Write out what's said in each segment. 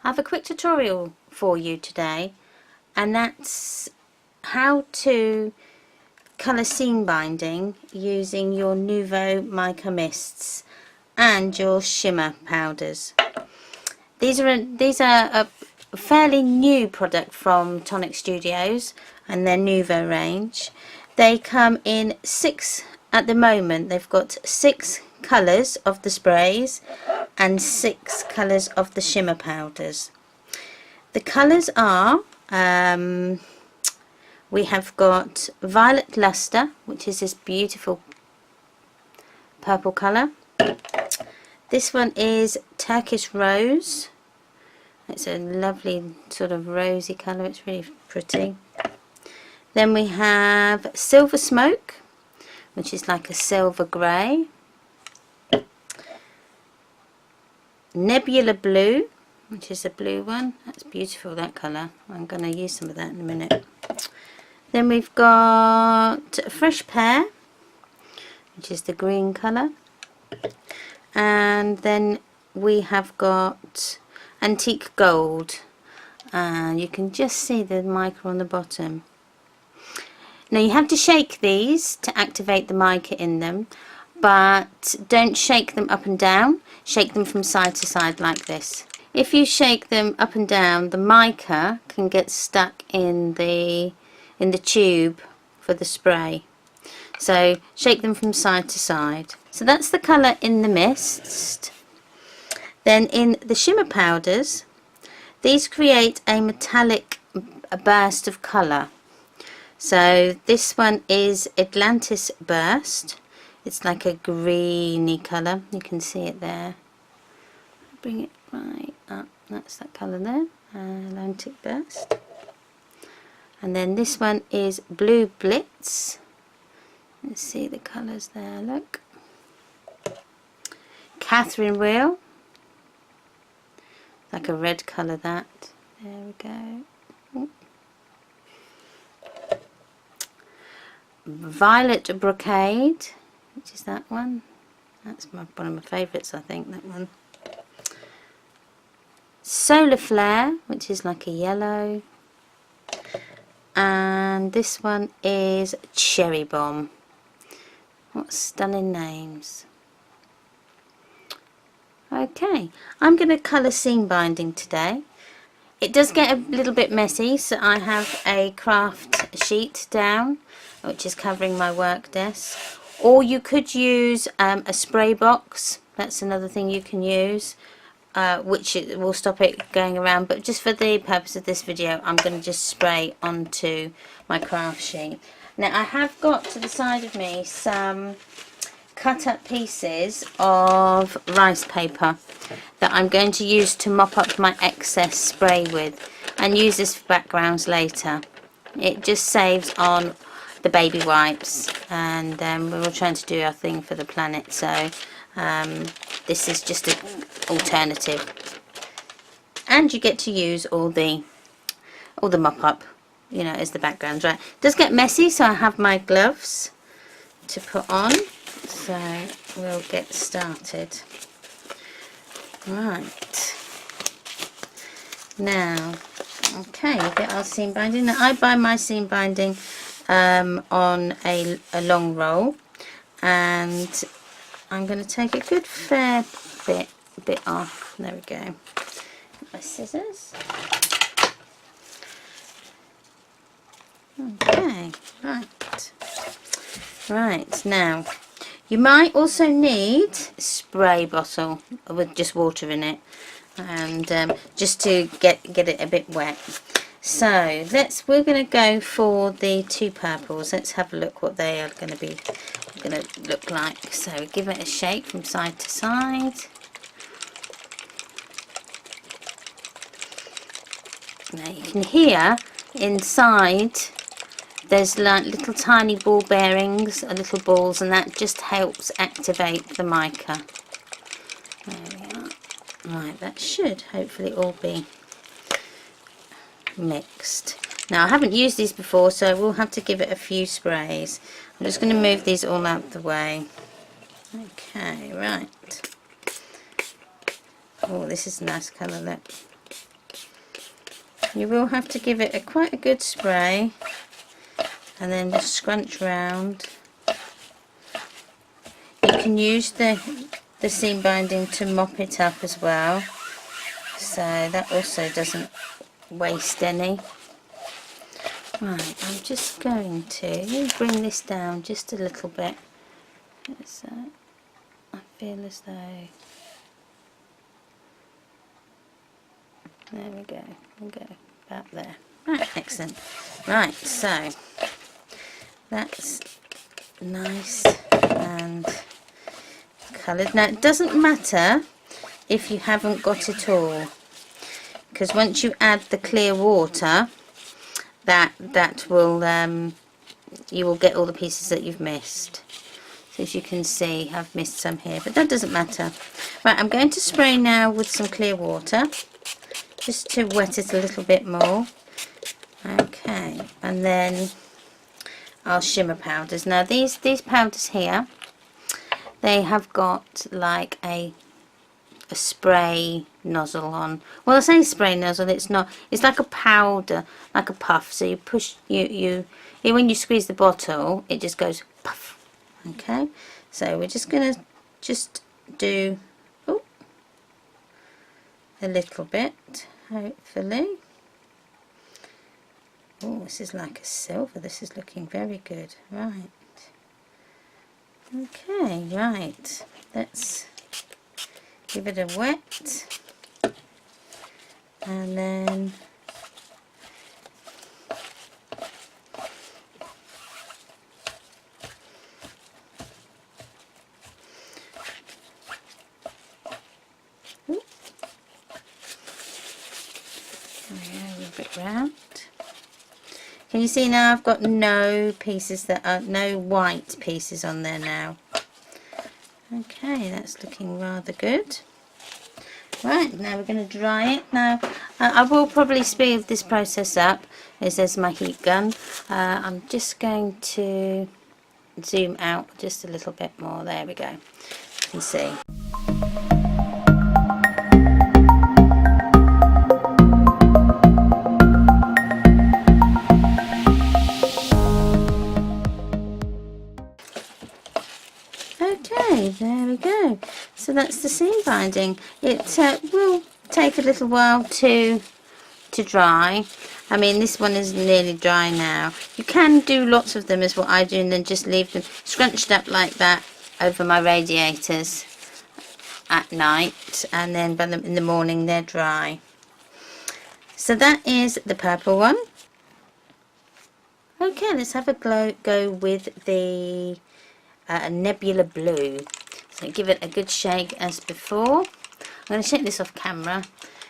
I have a quick tutorial for you today, and that's how to colour scene binding using your Nuvo Mica mists and your shimmer powders. These are a fairly new product from Tonic Studios and their Nuvo range. They come in 6 at the moment. They've got 6 colours of the sprays and 6 colours of the shimmer powders. The colours are, we have got Violet Luster, which is this beautiful purple colour. This one is Turkish Rose. It's a lovely sort of rosy colour, it's really pretty. Then we have Silver Smoke, which is like a silver grey. Nebula Blue, which is a blue one. That's beautiful, that colour. I'm going to use some of that in a minute. Then we've got Fresh Pear, which is the green colour. And then we have got Antique Gold, and you can just see the mica on the bottom. Now you have to shake these to activate the mica in them, but don't shake them up and down. Shake them from side to side like this. If you shake them up and down, the mica can get stuck in the tube for the spray. So shake them from side to side. So that's the colour in the mist. Then in the shimmer powders, these create a metallic burst of colour. So this one is Atlantis Burst. It's like a greeny colour. You can see it there. Bring it right up. That's that colour there. Atlantic Burst. And then this one is Blue Blitz. Let's see the colours there, look. Catherine Wheel. Like a red colour that. There we go. Ooh. Violet Brocade, which is that one. That's one of my favourites, I think, that one. Solar Flare, which is like a yellow. And this one is Cherry Bomb. What stunning names. Okay, I'm going to colour scene binding today. It does get a little bit messy, so I have a craft sheet down, which is covering my work desk. Or you could use a spray box. That's another thing you can use, which will stop it going around. But just for the purpose of this video, I'm going to just spray onto my craft sheet. Now I have got to the side of me some cut up pieces of rice paper that I'm going to use to mop up my excess spray with, and use this for backgrounds later. It just saves on the baby wipes, and we're all trying to do our thing for the planet, so this is just an alternative, and you get to use all the mop up, you know, as the background. Right, it does get messy, so I have my gloves to put on. So we'll get started. Right. Now, okay, get our seam binding. Now I buy my seam binding on a long roll, and I'm going to take a good fair bit off. There we go. My scissors. Okay, right, now you might also need a spray bottle with just water in it, and just to get it a bit wet. So we're going to go for the 2 purples. Let's have a look what they are going to look like. So give it a shake from side to side. Now you can hear inside there's like little tiny ball bearings, little balls, and that just helps activate the mica. There we are. Right, that should hopefully all be mixed. Now I haven't used these before, so we'll have to give it a few sprays. I'm just going to move these all out of the way. Okay, right. Oh, this is a nice colour, look. You will have to give it quite a good spray and then just scrunch round. You can use the seam binding to mop it up as well, so that also doesn't waste any. Right, I'm just going to bring this down just a little bit. I feel as though, there we go, about there. Right, excellent. Right, so that's nice and coloured. Now it doesn't matter if you haven't got it all, because once you add the clear water, that will you will get all the pieces that you've missed. So as you can see, I've missed some here, but that doesn't matter. Right, I'm going to spray now with some clear water just to wet it a little bit more. Okay, and then our shimmer powders. Now these powders here, they have got like a spray nozzle on. Well, I say spray nozzle, it's not. It's like a powder, like a puff. So you push, when you squeeze the bottle, it just goes puff. Okay, so we're just gonna do a little bit, hopefully. Oh, this is like a silver. This is looking very good. Right. Okay, right. Let's give it a wet. And then round. Can you see now I've got no pieces that are no white pieces on there now. Okay, that's looking rather good. Right, now we're going to dry it. Now I will probably speed this process up as there's my heat gun. I'm just going to zoom out just a little bit more. There we go. You can see. Okay, there we go. So that's the seam binding. It will take a little while to dry. I mean, this one is nearly dry now. You can do lots of them, is what I do, and then just leave them scrunched up like that over my radiators at night, and then in the morning they're dry. So that is the purple one. Okay, let's have a go with the nebula blue. So give it a good shake as before. I'm going to shake this off camera.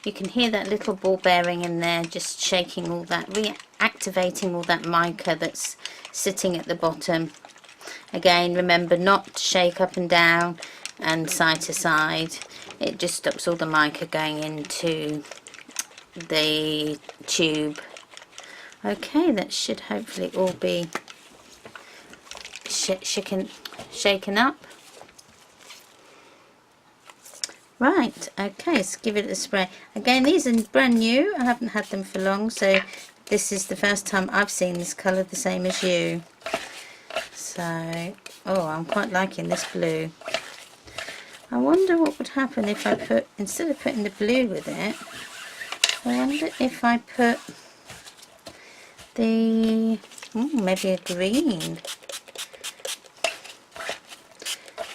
You can hear that little ball bearing in there, just shaking all that, reactivating all that mica that's sitting at the bottom. Again, remember not to shake up and down and side to side. It just stops all the mica going into the tube. Okay, that should hopefully all be shaken up. Right, okay, let's give it a spray. Again, these are brand new. I haven't had them for long, so this is the first time I've seen this colour the same as you. So, oh, I'm quite liking this blue. I wonder what would happen if I put, instead of putting the blue with it, I wonder if I put the, maybe a green.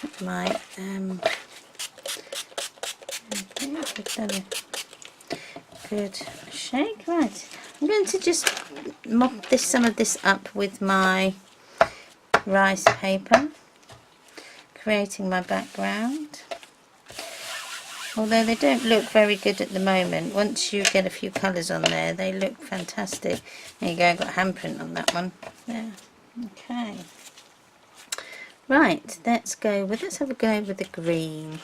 It might, okay, good shake. Right, I'm going to just mop some of this up with my rice paper, creating my background. Although they don't look very good at the moment, once you get a few colours on there, they look fantastic. There you go, I've got a handprint on that one. Yeah, okay. Right, let's have a go with the green.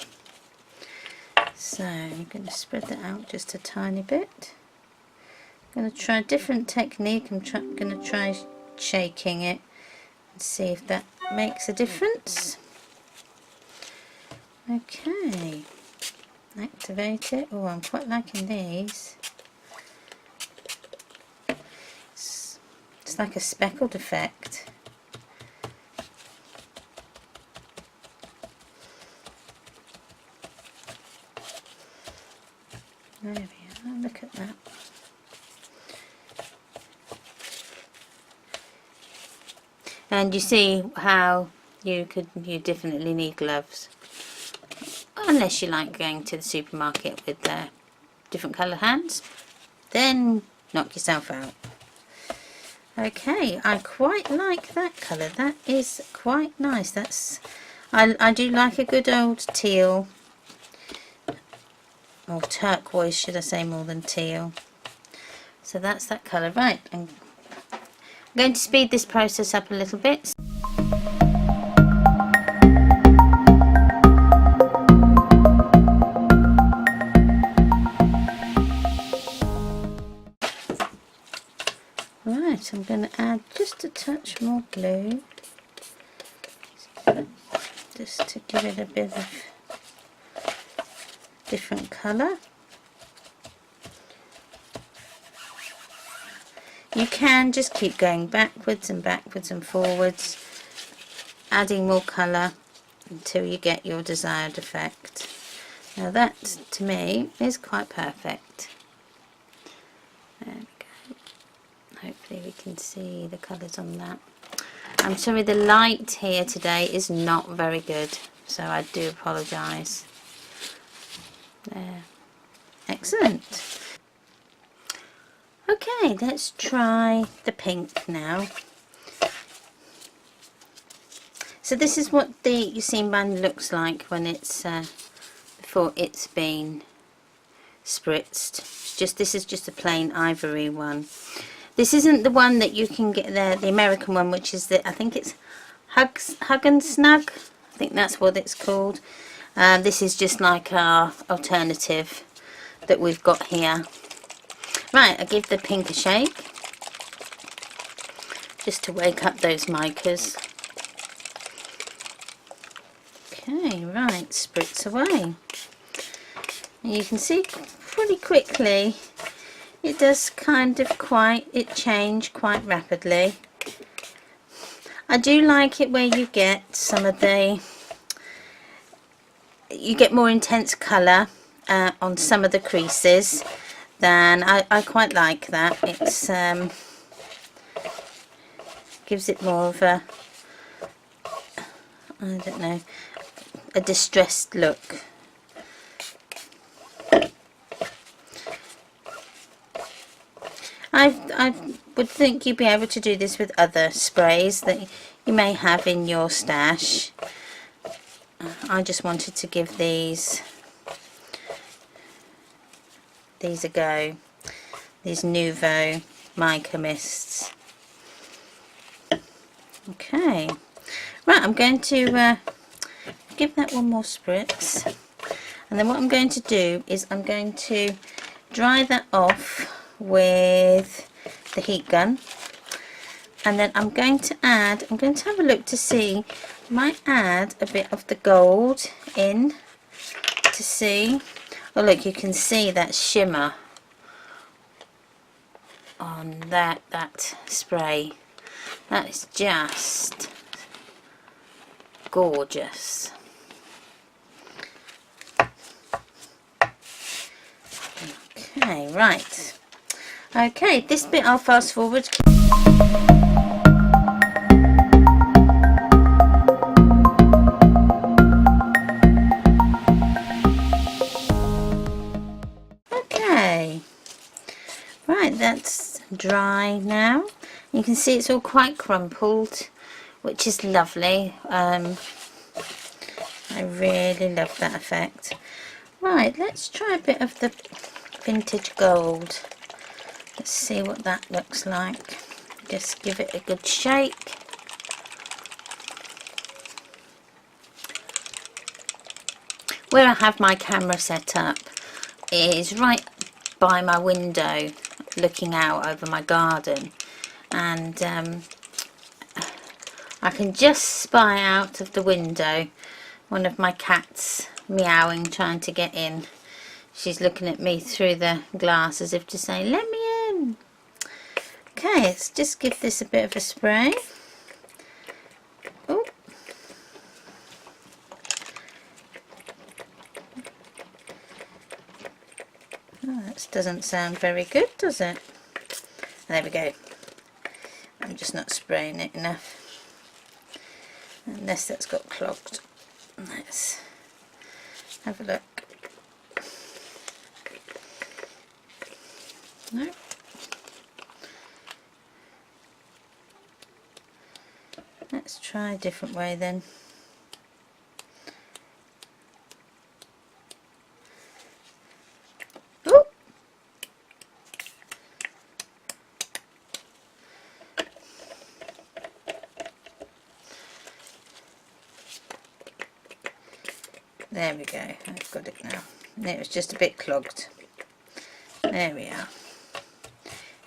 So I'm going to spread that out just a tiny bit. I'm going to try a different technique. I'm going to try shaking it and see if that makes a difference. Okay, activate it. Oh, I'm quite liking these. it's like a speckled effect. There we are, look at that. And you see how you definitely need gloves. Unless you like going to the supermarket with different colour hands, then knock yourself out. Okay, I quite like that colour. That is quite nice. I do like a good old teal, or turquoise should I say, more than teal. So that's that colour. Right, I'm going to speed this process up a little bit. Right, I'm going to add just a touch more glue, just to give it a bit of different colour. You can just keep going backwards and backwards and forwards, adding more colour until you get your desired effect. Now that, to me, is quite perfect. There we go. Hopefully we can see the colours on that. I'm sorry, the light here today is not very good, so I do apologise. There. Excellent. Okay, let's try the pink now. So this is what the Yucine band looks like when it's before it's been spritzed. This is just a plain ivory one. This isn't the one that you can get there, the American one, which is I think it's Hug and Snug. I think that's what it's called. This is just like our alternative that we've got here. Right, I give the pink a shake, just to wake up those micas. Okay, right, spritz away. And you can see pretty quickly it does change quite rapidly. I do like it where you get you get more intense colour on some of the creases. Then I quite like that. It's gives it more of a, I don't know, a distressed look. I would think you'd be able to do this with other sprays that you may have in your stash. I just wanted to give these a go. These Nuvo Mica mists. Okay, right, I'm going to give that one more spritz, and then what I'm going to do is I'm going to dry that off with the heat gun, and then I'm going to have a look to see, I might add a bit of the gold in to see. Oh look, you can see that shimmer on that spray. That is just gorgeous. Okay, right. Okay, this bit I'll fast forward. Okay, right, that's dry now. You can see it's all quite crumpled, which is lovely. I really love that effect. Right, let's try a bit of the vintage gold. Let's see what that looks like. Just give it a good shake. Where I have my camera set up is right by my window, looking out over my garden, and I can just spy out of the window one of my cats meowing, trying to get in. She's looking at me through the glass as if to say, let me in. Okay, let's just give this a bit of a spray. Oh. Oh, that doesn't sound very good, does it? There we go. I'm just not spraying it enough. Unless that's got clogged. Let's have a look. No. Let's try a different way then. Oh! There we go, I've got it now. It was just a bit clogged. There we are.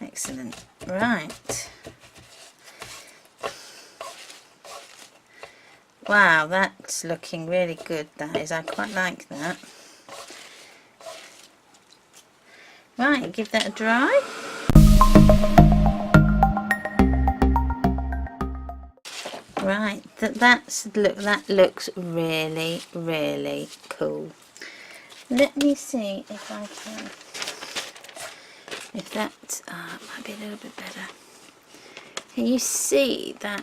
Excellent. Right. Wow, that's looking really good, that is. I quite like that. Right, give that a dry. Right, that looks really, really cool. Let me see if I can, if that might be a little bit better. Can you see that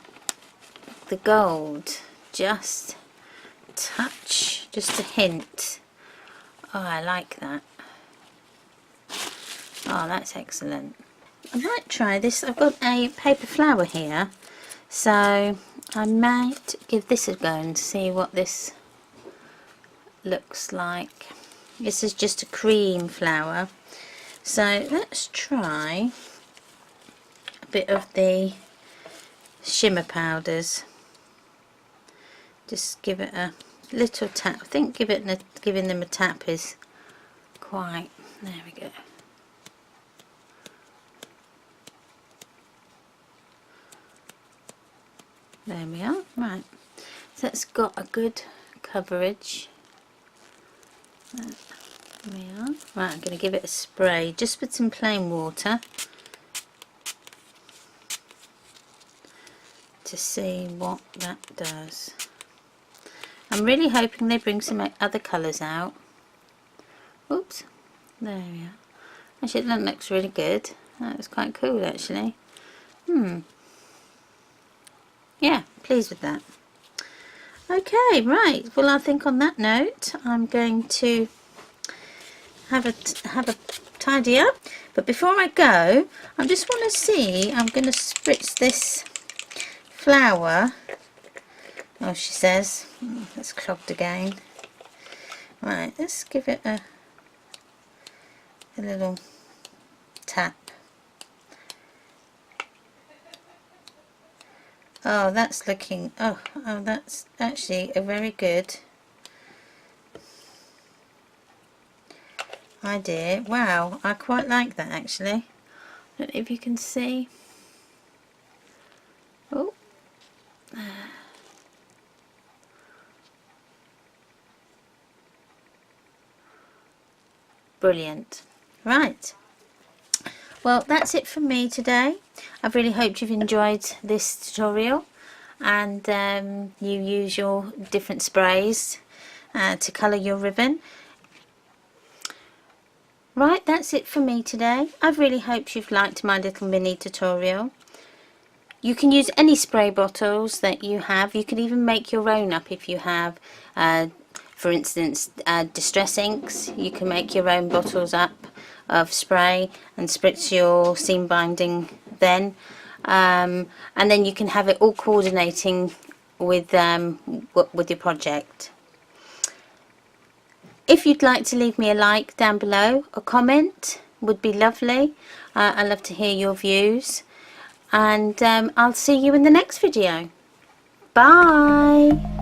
the gold just touch, just a hint? Oh, I like that. Oh, that's excellent. I might try this. I've got a paper flower here, so I might give this a go and see what this looks like. This is just a cream flower, so let's try a bit of the shimmer powders. Just give it a little tap. I think giving them a tap is quite, there we go. There we are. Right, so it's got a good coverage. There we are. Right, I'm going to give it a spray just with some plain water to see what that does. I'm really hoping they bring some other colours out. Oops, there we are. Actually, that looks really good. That was quite cool, actually. Yeah, pleased with that. Okay, right. Well, I think on that note, I'm going to have a tidy up. But before I go, I just want to see. I'm going to spritz this flower. Oh, she says it's clogged again. Right, let's give it a little tap. Oh, that's looking, oh, that's actually a very good idea. Wow, I quite like that actually. I don't know if you can see. Oh. Brilliant. Right. Well, that's it from me today. I really hope you've enjoyed this tutorial and you use your different sprays to colour your ribbon. Right, that's it for me today. I really hope you've liked my little mini tutorial. You can use any spray bottles that you have. You can even make your own up if you have, for instance, distress inks. You can make your own bottles up of spray and spritz your seam binding then. And then you can have it all coordinating with your project. If you'd like to leave me a like down below, a comment would be lovely. I'd love to hear your views, and I'll see you in the next video. Bye!